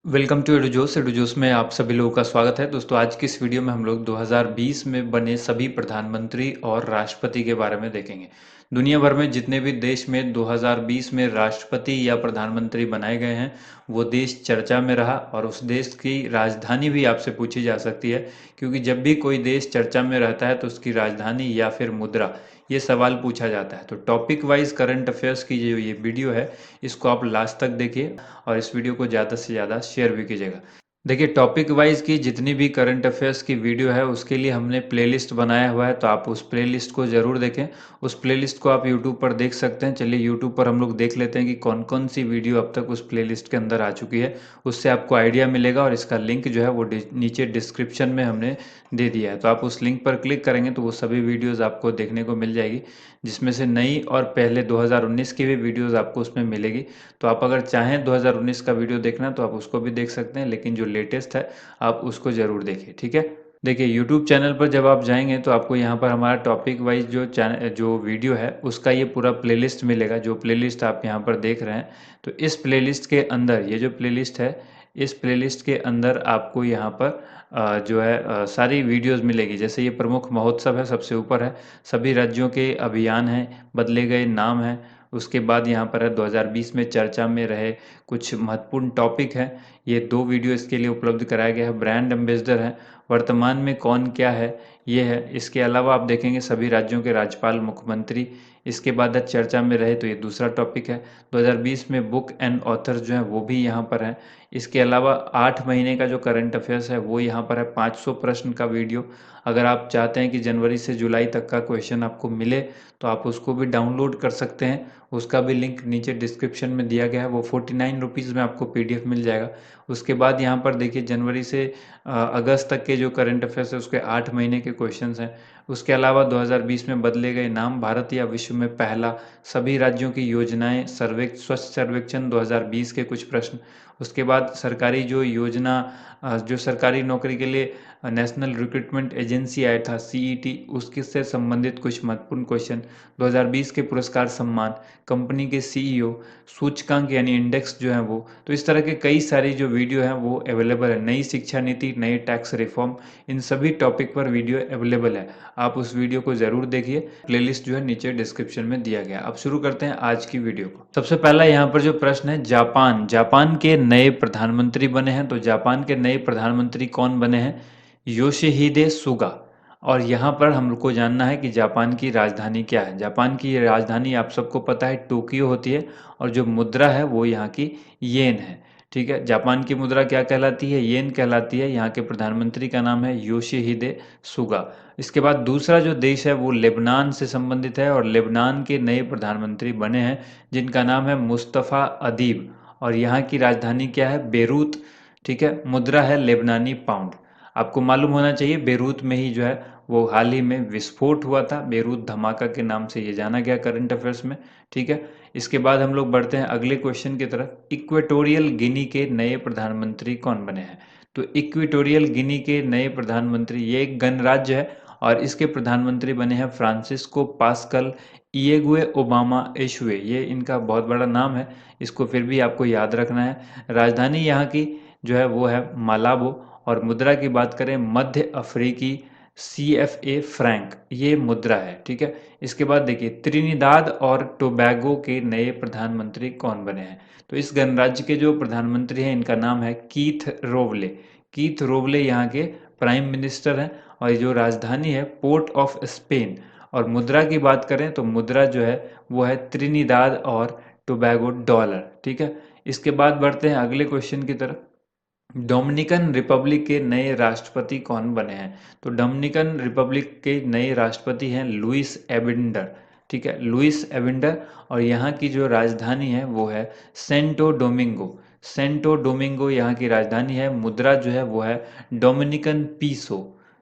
Welcome to एडुजोस। एडुजोस में आप सभी लोगों का स्वागत है। दोस्तों, आज की इस वीडियो में हम लोग 2020 में बने सभी प्रधानमंत्री और राष्ट्रपति के बारे में देखेंगे। दुनिया भर में जितने भी देश में 2020 में राष्ट्रपति या प्रधानमंत्री बनाए गए हैं, वो देश चर्चा में रहा और उस देश की राजधानी भी आपसे पूछी जा सकती है, क्योंकि जब भी कोई देश चर्चा में रहता है तो उसकी राजधानी या फिर मुद्रा, ये सवाल पूछा जाता है। तो टॉपिक वाइज करंट अफेयर्स की जो ये वीडियो है, इसको आप लास्ट तक देखिए और इस वीडियो को ज़्यादा से ज़्यादा शेयर भी कीजिएगा। देखिए, टॉपिक वाइज की जितनी भी करंट अफेयर्स की वीडियो है उसके लिए हमने प्लेलिस्ट बनाया हुआ है, तो आप उस प्लेलिस्ट को ज़रूर देखें। उस प्लेलिस्ट को आप यूट्यूब पर देख सकते हैं। चलिए यूट्यूब पर हम लोग देख लेते हैं कि कौन कौन सी वीडियो अब तक उस प्लेलिस्ट के अंदर आ चुकी है। उससे आपको आइडिया मिलेगा और इसका लिंक जो है वो नीचे डिस्क्रिप्शन में हमने दे दिया है। तो आप उस लिंक पर क्लिक करेंगे तो वो सभी वीडियोज़ आपको देखने को मिल जाएगी, जिसमें से नई और पहले 2019 की भी वीडियोज़ आपको उसमें मिलेगी। तो आप अगर चाहें 2019 का वीडियो देखना तो आप उसको भी देख सकते हैं, लेकिन जो लेटेस्ट है आप उसको ज़रूर देखिए, ठीक है। देखिए, यूट्यूब चैनल पर जब आप जाएंगे तो आपको यहाँ पर हमारा टॉपिक वाइज जो वीडियो है उसका ये पूरा प्लेलिस्ट मिलेगा। जो प्लेलिस्ट आप यहाँ पर देख रहे हैं, तो इस प्लेलिस्ट के अंदर ये जो प्लेलिस्ट है, इस प्लेलिस्ट के अंदर आपको यहाँ पर जो है सारी वीडियोस मिलेगी। जैसे ये प्रमुख महोत्सव है, सबसे ऊपर है, सभी राज्यों के अभियान हैं, बदले गए नाम हैं। उसके बाद यहाँ पर है 2020 में चर्चा में रहे कुछ महत्वपूर्ण टॉपिक हैं। ये 2 वीडियो इसके लिए उपलब्ध कराया गया है। ब्रांड एम्बेसडर है, वर्तमान में कौन क्या है, ये है। इसके अलावा आप देखेंगे सभी राज्यों के राज्यपाल, मुख्यमंत्री। इसके बाद है चर्चा में रहे, तो ये दूसरा टॉपिक है। 2020 में बुक एंड ऑथर्स जो हैं वो भी यहाँ पर हैं। इसके अलावा 8 महीने का जो करंट अफेयर्स है वो यहाँ पर है। 500 प्रश्न का वीडियो। अगर आप चाहते हैं कि जनवरी से जुलाई तक का क्वेश्चन आपको मिले तो आप उसको भी डाउनलोड कर सकते हैं। उसका भी लिंक नीचे डिस्क्रिप्शन में दिया गया है। वो 49 रुपीज़ में आपको PDF मिल जाएगा। उसके बाद यहाँ पर देखिए, जनवरी से अगस्त तक के जो करंट अफेयर्स है उसके 8 महीने के क्वेश्चंस हैं। उसके अलावा 2020 में बदले गए नाम, भारत या विश्व में पहला, सभी राज्यों की योजनाएं, स्वच्छ सर्वेक्षण 2020 के कुछ प्रश्न। उसके बाद सरकारी जो योजना, जो सरकारी नौकरी के लिए नेशनल रिक्रूटमेंट एजेंसी आया था, CET, उसके से संबंधित कुछ महत्वपूर्ण क्वेश्चन। 2020 के पुरस्कार सम्मान, कंपनी के CEO, सूचकांक यानी इंडेक्स जो है वो। तो इस तरह के कई सारी जो वीडियो हैं वो अवेलेबल है। नई शिक्षा नीति, नए टैक्स रिफॉर्म, इन सभी टॉपिक पर वीडियो अवेलेबल है। आप उस वीडियो को ज़रूर देखिए। प्लेलिस्ट जो है नीचे डिस्क्रिप्शन में दिया गया। अब शुरू करते हैं आज की वीडियो को। सबसे पहला यहाँ पर जो प्रश्न है, जापान के नए प्रधानमंत्री बने हैं। तो जापान के नए प्रधानमंत्री कौन बने हैं? Yoshihide Suga. और यहाँ पर हम लोग को जानना है कि जापान की राजधानी क्या है। जापान की राजधानी आप सबको पता है टोक्यो होती है, और जो मुद्रा है वो यहाँ की येन है, ठीक है। जापान की मुद्रा क्या कहलाती है? येन कहलाती है। यहाँ के प्रधानमंत्री का नाम है योशिहिदे सुगा। इसके बाद दूसरा जो देश है वो लेबनान से संबंधित है, और लेबनान के नए प्रधानमंत्री बने हैं जिनका नाम है मुस्तफ़ा अदीब, और यहाँ की राजधानी क्या है? बेरूत, ठीक है। मुद्रा है लेबनानी पाउंड। आपको मालूम होना चाहिए बेरूत में ही जो है वो हाल ही में विस्फोट हुआ था। बेरूत धमाका के नाम से ये जाना गया करंट अफेयर्स में, ठीक है। इसके बाद हम लोग बढ़ते हैं अगले क्वेश्चन की तरफ। इक्वेटोरियल गिनी के नए प्रधानमंत्री कौन बने हैं? तो इक्वेटोरियल गिनी के नए प्रधानमंत्री, ये एक गणराज्य है और इसके प्रधानमंत्री बने हैं फ्रांसिस्को पास्कल इएगुए ओबामा एशुए। ये इनका बहुत बड़ा नाम है, इसको फिर भी आपको याद रखना है। राजधानी यहाँ की जो है वो है मालाबो, और मुद्रा की बात करें मध्य अफ्रीकी CFA फ्रैंक, ये मुद्रा है, ठीक है। इसके बाद देखिए, त्रिनिदाद और टोबैगो के नए प्रधानमंत्री कौन बने हैं? तो इस गणराज्य के जो प्रधानमंत्री हैं इनका नाम है कीथ रोवले। कीथ रोवले यहाँ के प्राइम मिनिस्टर हैं, और जो राजधानी है पोर्ट ऑफ स्पेन। और मुद्रा की बात करें तो मुद्रा जो है वो है त्रिनिदाद और टोबैगो डॉलर, ठीक है। इसके बाद बढ़ते हैं अगले क्वेश्चन की तरफ। डोमिनिकन रिपब्लिक के नए राष्ट्रपति कौन बने हैं? तो डोमिनिकन रिपब्लिक के नए राष्ट्रपति हैं लुइस एबिंडर, ठीक है, लुइस एबिंडर। और यहाँ की जो राजधानी है वो है सेंटो डोमिंगो। सेंटो डोमिंगो यहाँ की राजधानी है। मुद्रा जो है वो है डोमिनिकन पीसो।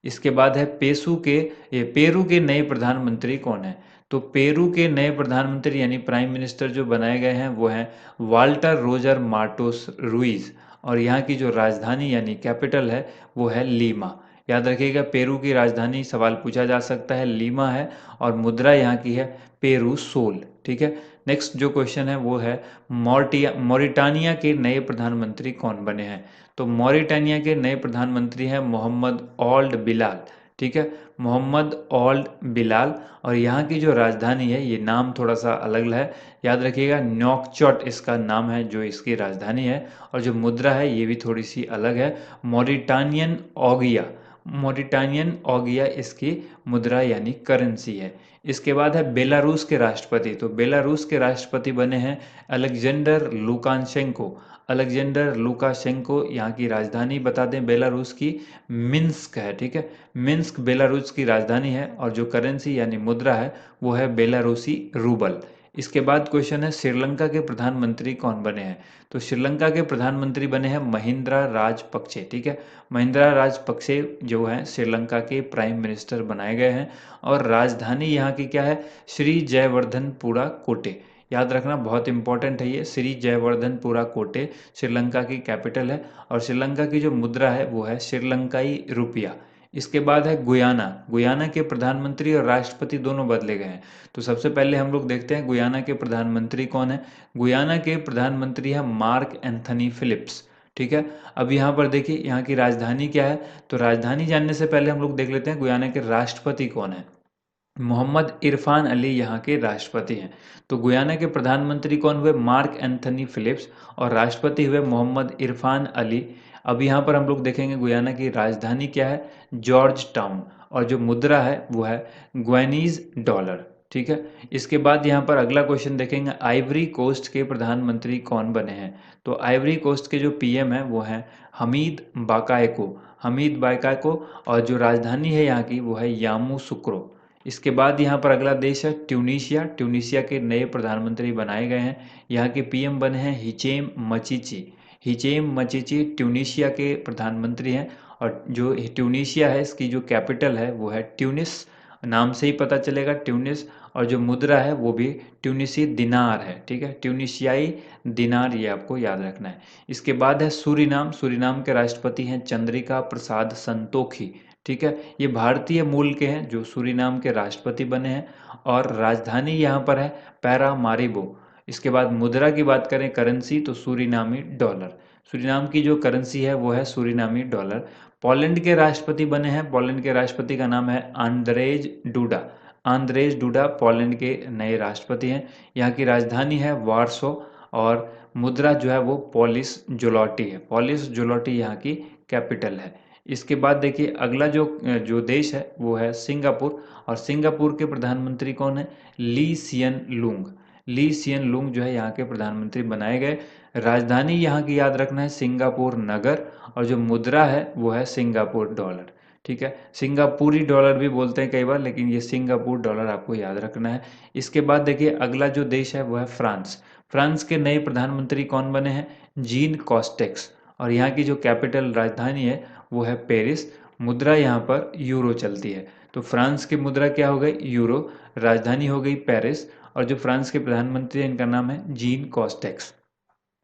इसके बाद है पेरू के नए प्रधानमंत्री कौन है? तो पेरू के नए प्रधानमंत्री यानी प्राइम मिनिस्टर जो बनाए गए हैं वो हैं वाल्टर रोजर मार्टोस रुइज, और यहाँ की जो राजधानी यानी कैपिटल है वो है लीमा। याद रखिएगा, पेरू की राजधानी, सवाल पूछा जा सकता है, लीमा है, और मुद्रा यहाँ की है पेरू सोल, ठीक है। नेक्स्ट जो क्वेश्चन है वो है मॉरिटानिया के नए प्रधानमंत्री कौन बने हैं। तो मॉरिटानिया के नए प्रधानमंत्री हैं मोहम्मद ओल्ड बिलाल। ठीक है, मोहम्मद ओल्ड बिलाल। और यहाँ की जो राजधानी है, ये नाम थोड़ा सा अलग है, याद रखिएगा, नौकचोट इसका नाम है जो इसकी राजधानी है। और जो मुद्रा है ये भी थोड़ी सी अलग है, मॉरिटानियन ओगिया। मॉरिटानियन ओगिया इसकी मुद्रा यानी करेंसी है। इसके बाद है बेलारूस के राष्ट्रपति। तो बेलारूस के राष्ट्रपति बने हैं अलेक्जेंडर लुकाशेंको। Alexander Lukashenko. यहाँ की राजधानी बता दें बेलारूस की मिन्स्क है। ठीक है, मिन्स्क बेलारूस की राजधानी है। और जो करेंसी यानी मुद्रा है वो है बेलारूसी रूबल। इसके बाद क्वेश्चन है श्रीलंका के प्रधानमंत्री कौन बने हैं। तो श्रीलंका के प्रधानमंत्री बने हैं महिंद्रा राजपक्षे। ठीक है, महिंद्रा राजपक्षे जो है श्रीलंका के प्राइम मिनिस्टर बनाए गए हैं। और राजधानी यहाँ की क्या है, श्री जयवर्धनपुरा कोटे। याद रखना, बहुत इंपॉर्टेंट है ये, श्री जयवर्धनपुरा कोटे श्रीलंका की कैपिटल है। और श्रीलंका की जो मुद्रा है वो है श्रीलंकाई रुपया। इसके बाद है गुयाना। गुयाना के प्रधानमंत्री और राष्ट्रपति दोनों बदले गए हैं। तो सबसे पहले हम लोग देखते हैं गुयाना के प्रधानमंत्री कौन है। गुयाना के प्रधानमंत्री है मार्क एंथनी फिलिप्स। ठीक है, अब यहाँ पर देखिए यहाँ की राजधानी क्या है। तो राजधानी जानने से पहले हम लोग देख लेते हैं गुयाना के राष्ट्रपति कौन है। मोहम्मद इरफान अली यहाँ के राष्ट्रपति हैं। तो गुयाना के प्रधानमंत्री कौन हुए, मार्क एंथनी फिलिप्स। और राष्ट्रपति हुए मोहम्मद इरफान अली। अब यहाँ पर हम लोग देखेंगे गुयाना की राजधानी क्या है, जॉर्ज टाउन। और जो मुद्रा है वो है ग्वेनीज डॉलर। ठीक है, इसके बाद यहाँ पर अगला क्वेश्चन देखेंगे, आइवरी कोस्ट के प्रधानमंत्री कौन बने हैं। तो आइवरी कोस्ट के जो पीएम है वो हैं हमीद बाकायको। हमीद बाकायको। और जो राजधानी है यहाँ की वो है यामूसुक्रो। इसके बाद यहाँ पर अगला देश है ट्यूनीशिया। ट्यूनीशिया के नए प्रधानमंत्री बनाए गए हैं। यहाँ के पीएम बने हैं हिचेम मचीची। हिचेम मचीची ट्यूनीशिया के प्रधानमंत्री हैं। और जो ट्यूनीशिया है इसकी जो कैपिटल है वो है ट्यूनिस। नाम से ही पता चलेगा, ट्यूनिस। और जो मुद्रा है वो भी ट्यूनिसी दिनार है। ठीक है, ट्यूनिशियाई दिनार, ये आपको याद रखना है। इसके बाद है सूरीनाम। सूरीनाम के राष्ट्रपति हैं चंद्रिका प्रसाद संतोखी। ठीक है, ये भारतीय मूल के हैं जो सूरीनाम के राष्ट्रपति बने हैं। और राजधानी यहाँ पर है पैरामारिबो। इसके बाद मुद्रा की बात करें, करेंसी, तो सूरीनामी डॉलर। सूरीनाम की जो करेंसी है वो है सूरीनामी डॉलर। पोलैंड के राष्ट्रपति बने हैं, पोलैंड के राष्ट्रपति का नाम है Andrzej DUDA. Andrzej DUDA Poland के नए राष्ट्रपति हैं। यहाँ की राजधानी है वार्सो। और मुद्रा जो है वो पॉलिश जुलॉटी है। पॉलिश जुलॉटी यहाँ की कैपिटल है। इसके बाद देखिए अगला जो जो देश है वो है सिंगापुर। और सिंगापुर के प्रधानमंत्री कौन है, ली सियन लूंग। ली सियन लूंग जो है यहाँ के प्रधानमंत्री बनाए गए। राजधानी यहाँ की याद रखना है सिंगापुर नगर। और जो मुद्रा है वो है सिंगापुर डॉलर। ठीक है, सिंगापुरी डॉलर भी बोलते हैं कई बार, लेकिन ये सिंगापुर डॉलर आपको याद रखना है। इसके बाद देखिए अगला जो देश है वो है फ्रांस। फ्रांस के नए प्रधानमंत्री कौन बने हैं, जीन कॉस्टेक्स। और यहाँ की जो कैपिटल राजधानी है वो है पेरिस। मुद्रा यहाँ पर यूरो चलती है। तो फ्रांस की मुद्रा क्या हो गई, यूरो। राजधानी हो गई पेरिस। और जो फ्रांस के प्रधानमंत्री हैं इनका नाम है जीन कॉस्टेक्स।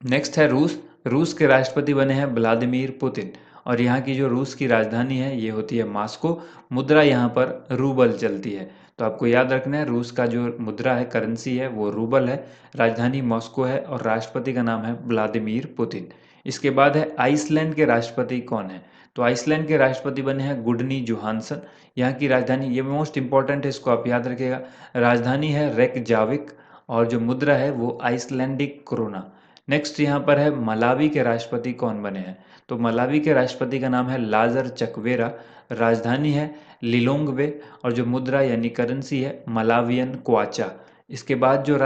नेक्स्ट है रूस। रूस के राष्ट्रपति बने हैं व्लादिमीर पुतिन। और यहाँ की जो रूस की राजधानी है ये होती है मॉस्को। मुद्रा यहाँ पर रूबल चलती है। तो आपको याद रखना है रूस का जो मुद्रा है, करेंसी है, वो रूबल है। राजधानी मॉस्को है और राष्ट्रपति का नाम है व्लादिमीर पुतिन। इसके बाद है आइसलैंड के राष्ट्रपति कौन है। तो आइसलैंड के राष्ट्रपति बने हैं गुडनी जोहानसन। यहाँ की राजधानी, ये मोस्ट इंपॉर्टेंट है, इसको आप याद रखिएगा, राजधानी है रेकजाविक। और जो मुद्रा है वो आइसलैंडिक क्रोना। नेक्स्ट यहाँ पर है मलावी के राष्ट्रपति कौन बने हैं। तो मलावी के राष्ट्रपति का नाम है लाजर चकवेरा। राजधानी है लिलोंगवे। और जो मुद्रा यानी करेंसी है मलावियन क्वाचा। इसके बाद जो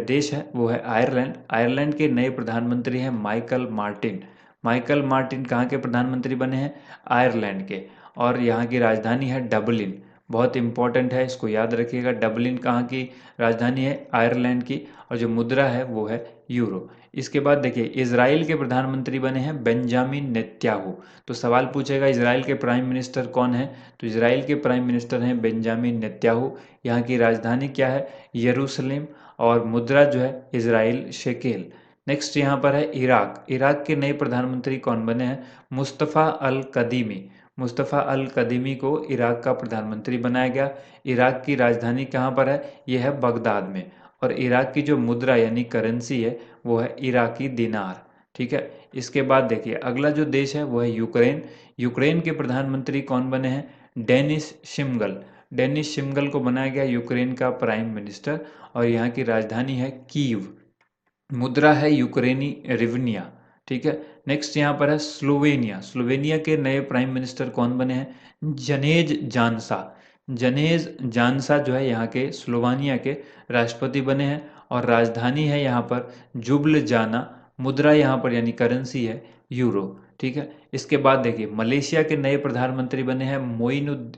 देश है वो है आयरलैंड। आयरलैंड के नए प्रधानमंत्री हैं माइकल मार्टिन। माइकल मार्टिन कहाँ के प्रधानमंत्री बने हैं, आयरलैंड के। और यहाँ की राजधानी है डबलिन। बहुत इंपॉर्टेंट है, इसको याद रखिएगा। डबलिन कहाँ की राजधानी है, आयरलैंड की। और जो मुद्रा है वो है यूरो। इसके बाद देखिए इजराइल के प्रधानमंत्री बने हैं बेंजामिन नेतन्याहू। तो सवाल पूछेगा इजराइल के प्राइम मिनिस्टर कौन है। तो इजराइल के प्राइम मिनिस्टर हैं बेंजामिन नेतन्याहू। यहाँ की राजधानी क्या है, यरूशलेम। और मुद्रा जो है इजराइल शेकेल। नेक्स्ट यहाँ पर है इराक। इराक के नए प्रधानमंत्री कौन बने हैं, मुस्तफ़ा अल कदीमी। मुस्तफ़ा अल कदीमी को इराक का प्रधानमंत्री बनाया गया। इराक की राजधानी कहाँ पर है, यह है बगदाद में। और इराक की जो मुद्रा यानी करेंसी है वो है इराकी दिनार। ठीक है, इसके बाद देखिए अगला जो देश है वो है यूक्रेन। यूक्रेन के प्रधानमंत्री कौन बने हैं? डेनिस शिमगल। डेनिस शिमगल को बनाया गया यूक्रेन का प्राइम मिनिस्टर और यहाँ की राजधानी है कीव। मुद्रा है यूक्रेनी रिवनिया। ठीक है, नेक्स्ट यहाँ पर है स्लोवेनिया। स्लोवेनिया के नए प्राइम मिनिस्टर कौन बने हैं? जनेज जानसा। जनेज जानसा जो है यहाँ के स्लोवानिया के राष्ट्रपति बने हैं और राजधानी है यहाँ पर जुब्लजाना। मुद्रा यहाँ पर यानी करेंसी है यूरो। ठीक है, इसके बाद देखिए मलेशिया के नए प्रधानमंत्री बने हैं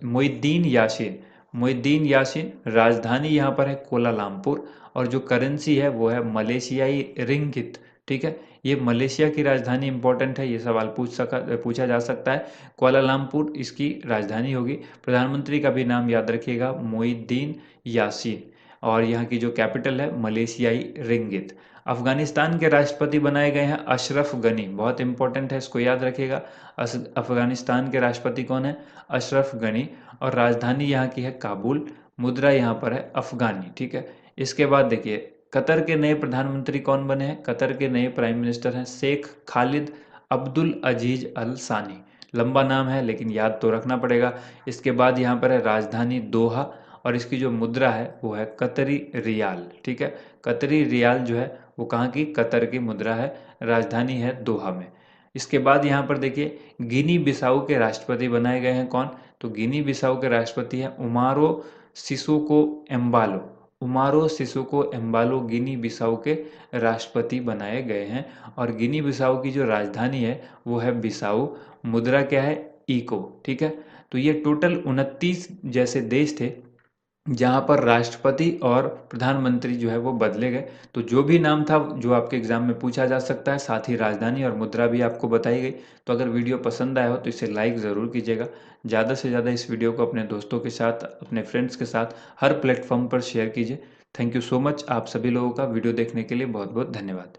मोइद्दीन यासीन। मोइद्दीन यासीन, राजधानी यहाँ पर है कोलालमपुर और जो करेंसी है वो है मलेशियाई रिंगित। ठीक है, ये मलेशिया की राजधानी इंपॉर्टेंट है, ये सवाल पूछा जा सकता है। कुआलालंपुर इसकी राजधानी होगी। प्रधानमंत्री का भी नाम याद रखिएगा, मोइद्दीन यासीन, और यहाँ की जो कैपिटल है मलेशियाई रिंगित। अफगानिस्तान के राष्ट्रपति बनाए गए हैं अशरफ गनी, बहुत इंपॉर्टेंट है, इसको याद रखिएगा। अफगानिस्तान के राष्ट्रपति कौन है? अशरफ गनी, और राजधानी यहाँ की है काबुल। मुद्रा यहाँ पर है अफगानी। ठीक है, इसके बाद देखिए कतर के नए प्रधानमंत्री कौन बने हैं? कतर के नए प्राइम मिनिस्टर हैं शेख खालिद अब्दुल अजीज अल सानी। लंबा नाम है लेकिन याद तो रखना पड़ेगा। इसके बाद यहाँ पर है राजधानी दोहा और इसकी जो मुद्रा है वो है कतरी रियाल। ठीक है, कतरी रियाल जो है वो कहाँ की? कतर की मुद्रा है, राजधानी है दोहा में। इसके बाद यहाँ पर देखिए गिनी बिसाऊ के राष्ट्रपति बनाए गए हैं कौन? तो गिनी बिसाऊ के राष्ट्रपति हैं Umaro Sissoco Embalo. Umaro Sissoco Embalo गिनी बिसाऊ के राष्ट्रपति बनाए गए हैं और गिनी बिसाऊ की जो राजधानी है वो है बिसाऊ। मुद्रा क्या है? इको। ठीक है, तो ये टोटल 29 जैसे देश थे जहाँ पर राष्ट्रपति और प्रधानमंत्री जो है वो बदले गए। तो जो भी नाम था जो आपके एग्जाम में पूछा जा सकता है, साथ ही राजधानी और मुद्रा भी आपको बताई गई। तो अगर वीडियो पसंद आया हो तो इसे लाइक ज़रूर कीजिएगा। ज़्यादा से ज़्यादा इस वीडियो को अपने दोस्तों के साथ, अपने फ्रेंड्स के साथ हर प्लेटफॉर्म पर शेयर कीजिए। Thank you so much. आप सभी लोगों का वीडियो देखने के लिए बहुत बहुत धन्यवाद।